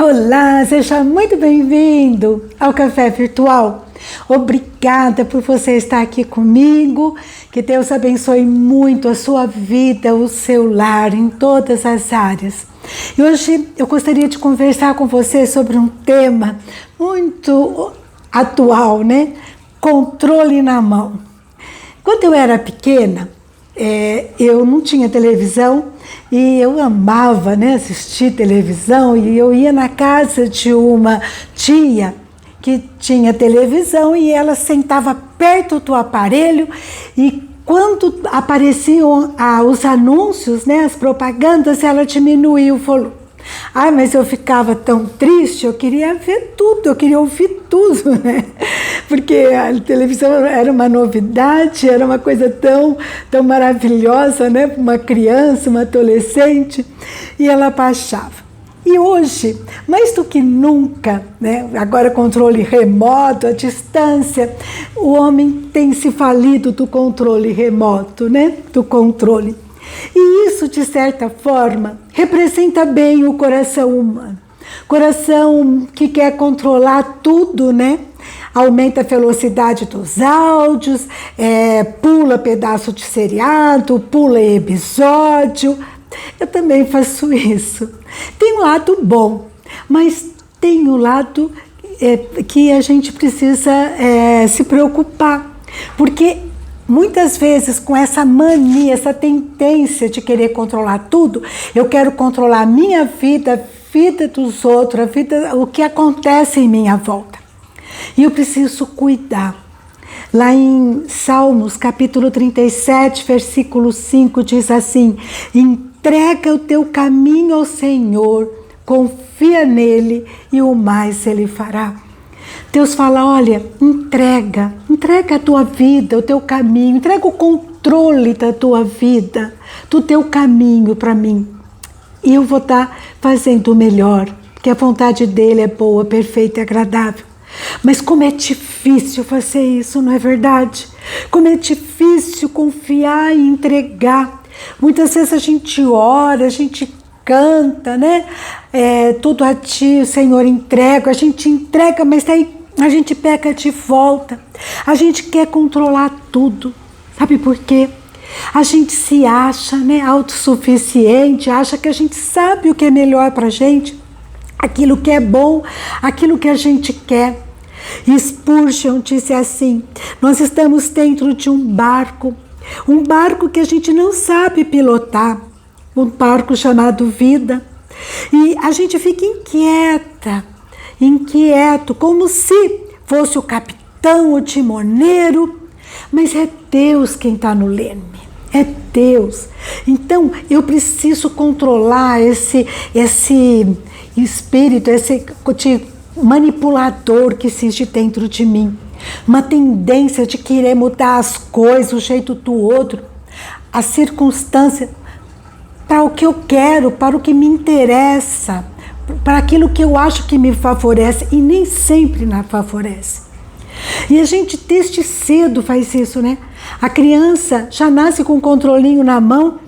Olá, seja muito bem-vindo ao Café Virtual. Obrigada por você estar aqui comigo. Que Deus abençoe muito a sua vida, o seu lar, em todas as áreas. E hoje eu gostaria de conversar com você sobre um tema muito atual, né? Controle na mão. Quando eu era pequena, eu não tinha televisão e eu amava, né, assistir televisão, e eu ia na casa de uma tia que tinha televisão e ela sentava perto do aparelho, e quando apareciam os anúncios, né, as propagandas, ela diminuía o volume. Ai, mas eu ficava tão triste, eu queria ver tudo, eu queria ouvir tudo, né? Porque a televisão era uma novidade, era uma coisa tão maravilhosa, né? Para uma criança, uma adolescente, e ela baixava. E hoje, mais do que nunca, né? Agora controle remoto, à distância, o homem tem se valido do controle remoto, né? Do controle. E isso, de certa forma, representa bem o coração humano. Coração que quer controlar tudo, né? Aumenta a velocidade dos áudios, pula pedaço de seriado, pula episódio. Eu também faço isso. Tem um lado bom, mas tem um lado que a gente precisa se preocupar. Porque muitas vezes, com essa mania, essa tendência de querer controlar tudo, eu quero controlar a minha vida, a vida dos outros, o que acontece em minha volta. E eu preciso cuidar. Lá em Salmos, capítulo 37, versículo 5, diz assim: entrega o teu caminho ao Senhor, confia nele e o mais ele fará. Deus fala, olha, entrega a tua vida, o teu caminho, entrega o controle da tua vida, do teu caminho para mim. E eu vou estar fazendo o melhor, porque a vontade dele é boa, perfeita e agradável. Mas como é difícil fazer isso, não é verdade? Como é difícil confiar e entregar. Muitas vezes a gente ora, a gente canta, né? Tudo a ti, Senhor, entrego. A gente entrega, mas daí a gente peca de volta. A gente quer controlar tudo. Sabe por quê? A gente se acha, né, autossuficiente, acha que a gente sabe o que é melhor pra gente, aquilo que é bom, aquilo que a gente quer. E Spurgeon disse assim: nós estamos dentro de um barco que a gente não sabe pilotar, um barco chamado vida, e a gente fica inquieto, como se fosse o capitão, o timoneiro, mas é Deus quem está no leme, é Deus. Então eu preciso controlar esse espírito, esse manipulador que existe dentro de mim, uma tendência de querer mudar as coisas, o jeito do outro, a circunstância, para o que eu quero, para o que me interessa, para aquilo que eu acho que me favorece, e nem sempre me favorece. E a gente desde cedo faz isso, né? A criança já nasce com um controlinho na mão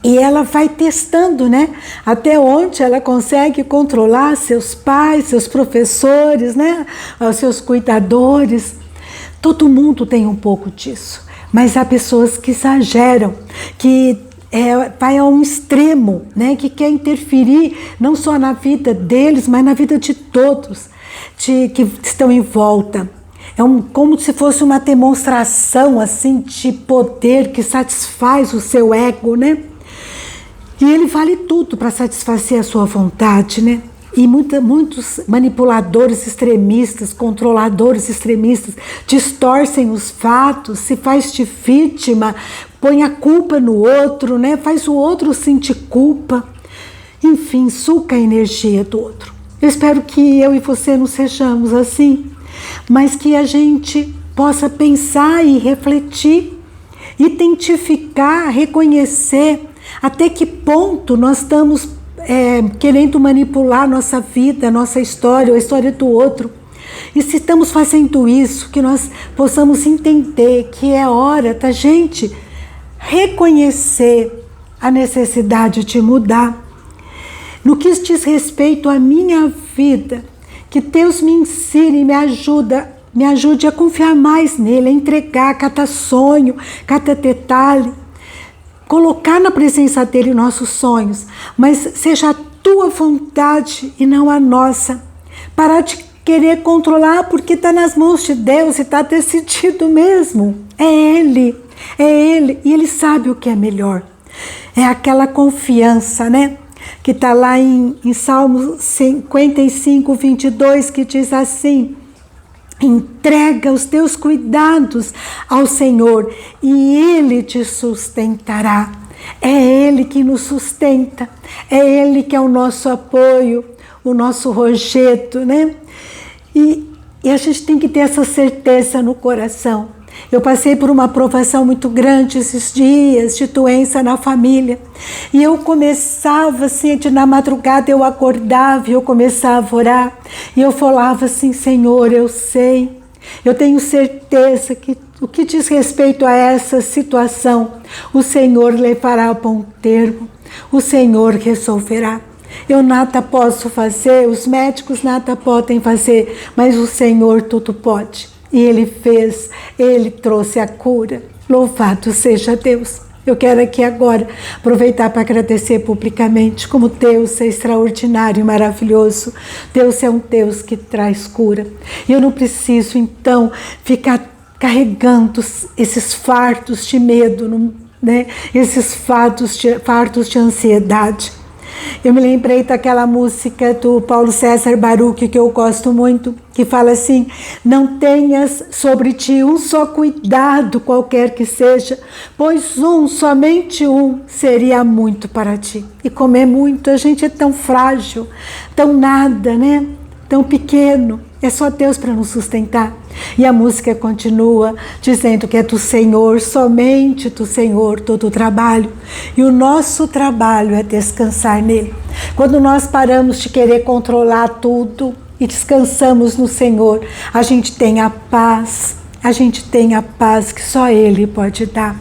e ela vai testando, né? Até onde ela consegue controlar seus pais, seus professores, né? Os seus cuidadores. Todo mundo tem um pouco disso, mas há pessoas que exageram, que vai a um extremo, né, que quer interferir não só na vida deles, mas na vida de todos que estão em volta. Como se fosse uma demonstração assim de poder que satisfaz o seu ego, né? E ele vale tudo para satisfazer a sua vontade, né? E muitos manipuladores extremistas, controladores extremistas, distorcem os fatos, se faz de vítima, põe a culpa no outro, né? Faz o outro sentir culpa. Enfim, suga a energia do outro. Eu espero que eu e você não sejamos assim, mas que a gente possa pensar e refletir, identificar, reconhecer até que ponto nós estamos querendo manipular nossa vida, nossa história, a história do outro. E se estamos fazendo isso, que nós possamos entender que é hora da gente reconhecer a necessidade de mudar. No que diz respeito à minha vida, que Deus me ensine e me ajude a confiar mais nele, a entregar cada sonho, cada detalhe, colocar na presença dele nossos sonhos, mas seja a tua vontade e não a nossa. Parar de querer controlar porque está nas mãos de Deus e está decidido mesmo. É Ele, e Ele sabe o que é melhor. É aquela confiança, né? Que está lá em Salmo 55, 22, que diz assim: entrega os teus cuidados ao Senhor e Ele te sustentará. É Ele que nos sustenta, é Ele que é o nosso apoio, o nosso rojeto, né? E a gente tem que ter essa certeza no coração. Eu passei por uma provação muito grande esses dias, de doença na família. E eu começava assim, na madrugada eu acordava e eu começava a orar. E eu falava assim: Senhor, eu sei, eu tenho certeza que o que diz respeito a essa situação, o Senhor levará a bom termo, o Senhor resolverá. Eu nada posso fazer, os médicos nada podem fazer, mas o Senhor tudo pode. E Ele fez, Ele trouxe a cura. Louvado seja Deus. Eu quero aqui agora aproveitar para agradecer publicamente como Deus é extraordinário e maravilhoso. Deus é um Deus que traz cura. E eu não preciso então ficar carregando esses fardos de medo, né? Esses fardos de ansiedade. Eu me lembrei daquela música do Paulo César Baruch, que eu gosto muito, que fala assim: não tenhas sobre ti um só cuidado, qualquer que seja, pois somente um, seria muito para ti. E como é muito, a gente é tão frágil, tão nada, né? Tão pequeno. É só Deus para nos sustentar. E a música continua dizendo que é do Senhor, somente do Senhor, todo o trabalho. E o nosso trabalho é descansar nele. Quando nós paramos de querer controlar tudo e descansamos no Senhor, a gente tem a paz que só Ele pode dar.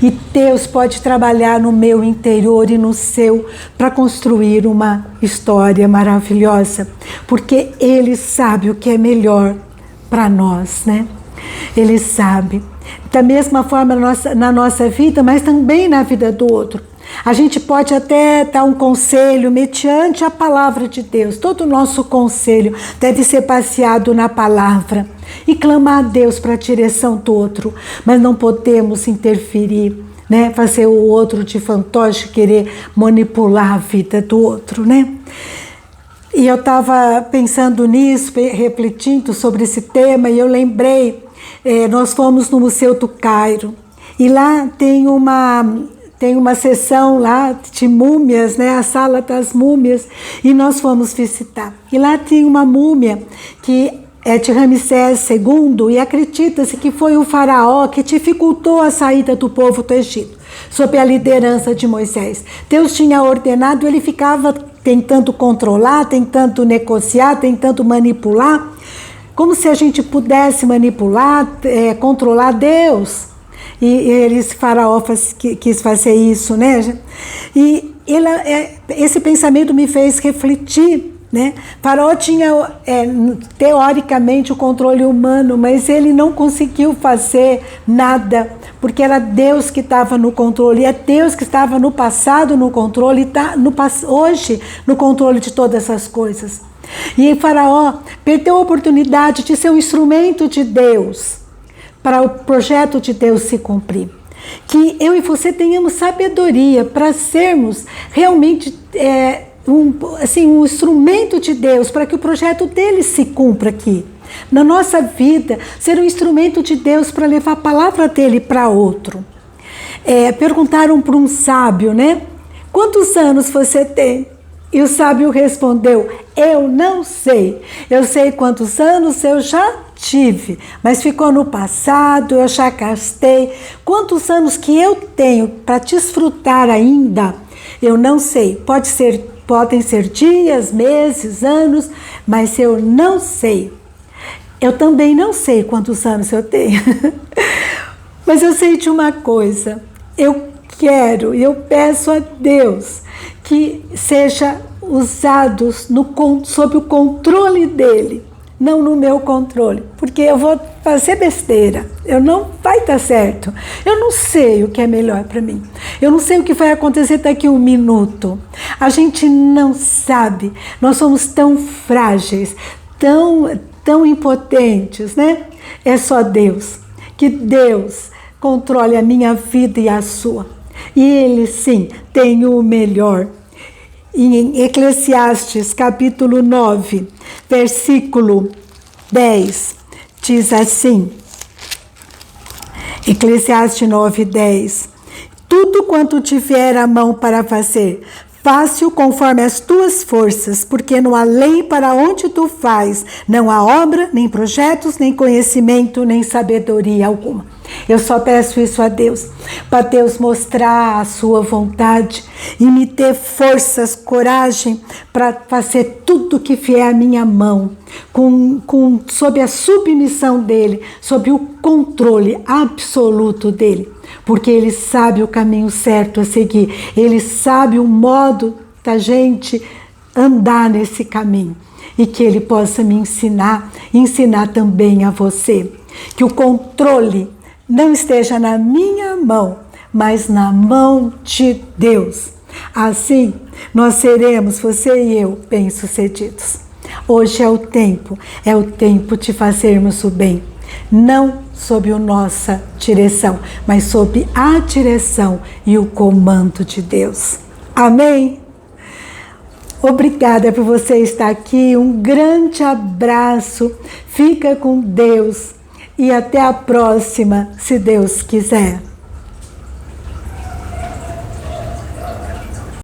E Deus pode trabalhar no meu interior e no seu para construir uma história maravilhosa, porque Ele sabe o que é melhor para nós, né? Ele sabe. Da mesma forma na nossa vida, mas também na vida do outro. A gente pode até dar um conselho mediante a palavra de Deus. Todo o nosso conselho deve ser baseado na palavra e clamar a Deus para a direção do outro, mas não podemos interferir, né? Fazer o outro de fantoche, querer manipular a vida do outro, né? E eu estava pensando nisso, refletindo sobre esse tema, e eu lembrei, nós fomos no Museu do Cairo, e lá tem uma sessão lá de múmias, né? A Sala das Múmias, e nós fomos visitar. E lá tem uma múmia que é de Ramsés II, e acredita-se que foi o faraó que dificultou a saída do povo do Egito, sob a liderança de Moisés. Deus tinha ordenado, ele ficava tentando controlar, tentando negociar, tentando manipular, como se a gente pudesse manipular, controlar Deus. E esse faraó quis fazer isso, né? E esse pensamento me fez refletir, né? Faraó tinha, teoricamente, o controle humano, mas ele não conseguiu fazer nada, porque era Deus que estava no controle, é Deus que estava no passado no controle, e está hoje no controle de todas essas coisas. E Faraó perdeu a oportunidade de ser um instrumento de Deus, para o projeto de Deus se cumprir. Que eu e você tenhamos sabedoria para sermos realmente um instrumento de Deus, para que o projeto dele se cumpra aqui. Na nossa vida, ser um instrumento de Deus para levar a palavra dele para outro. Perguntaram para um sábio, né? Quantos anos você tem? E o sábio respondeu: eu não sei. Eu sei quantos anos eu já tive, mas ficou no passado, eu já gastei. Quantos anos que eu tenho para desfrutar ainda? Eu não sei. Podem ser dias, meses, anos, mas eu não sei. Eu também não sei quantos anos eu tenho. Mas eu sei de uma coisa. Eu quero e eu peço a Deus que seja usados sob o controle dele, não no meu controle, porque eu vou fazer besteira, não vai dar certo. Eu não sei o que é melhor para mim. Eu não sei o que vai acontecer daqui a um minuto. A gente não sabe. Nós somos tão frágeis, tão impotentes, né? É só Deus. Que Deus controle a minha vida e a sua. E Ele, sim, tem o melhor. Em Eclesiastes, capítulo 9, versículo 10, diz assim, Eclesiastes 9, 10, tudo quanto tiver a mão para fazer, faça-o conforme as tuas forças, porque não há lei para onde tu faz, não há obra, nem projetos, nem conhecimento, nem sabedoria alguma. Eu só peço isso a Deus, para Deus mostrar a sua vontade e me ter forças, coragem para fazer tudo que vier à minha mão, sob a submissão dele, sob o controle absoluto dele, porque ele sabe o caminho certo a seguir, ele sabe o modo da gente andar nesse caminho e que ele possa me ensinar também a você, que o controle não esteja na minha mão, mas na mão de Deus. Assim, nós seremos, você e eu, bem-sucedidos. Hoje é o tempo de fazermos o bem, não sob a nossa direção, mas sob a direção e o comando de Deus. Amém? Obrigada por você estar aqui, um grande abraço, fica com Deus. E até a próxima, se Deus quiser.